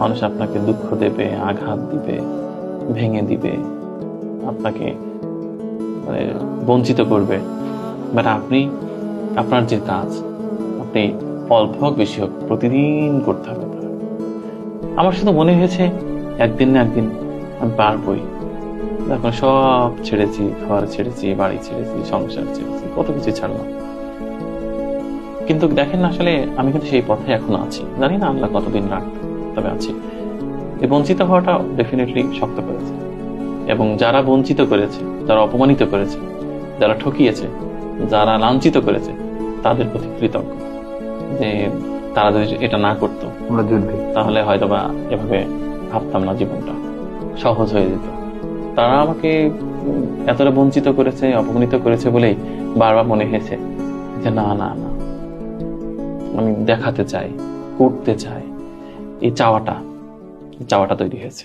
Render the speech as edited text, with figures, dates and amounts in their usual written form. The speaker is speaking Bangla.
মানুষ আপনাকে দুঃখ দেবে, আঘাত দিবে, ভেঙে দিবে, আপনাকে মানে বঞ্চিত করবে, বাট আপনি আপনার যে কাজ আপনি অল্প হোক বেশি হোক প্রতিদিন করতে হবে। আমার শুধু মনে হয়েছে একদিন না একদিন আমি পারবই। এখন সব ছেড়েছি, ঘর ছেড়েছি, বাড়ি ছেড়েছি, সংসার ছেড়েছি, কত কিছু ছাড়লাম, কিন্তু দেখেন আসলে আমি কিন্তু সেই পথে এখনো আছি। জানি না আল্লাহ কতদিন রাখবে, তবে আছি। এই বঞ্চিত হওয়াটা ডেফিনেটলি শক্ত করেছে, এবং যারা বঞ্চিত করেছে, যারা অপমানিত করেছে, যারা ঠকিয়েছে, যারা লাঞ্ছিত করেছে, তাদের প্রতি কৃতজ্ঞ যে তারা যদি এটা না করতো তাহলে হয়তোবা এভাবে ভাবতাম না, জীবনটা সহজ হয়ে যেত। তারা আমাকে এতটা বঞ্চিত করেছে, অপমানিত করেছে বলেই বারবার মনে হয়েছে যে না না না, আমি দেখাতে চাই, করতে চাই, এই চাওয়াটা তৈরি হয়েছে।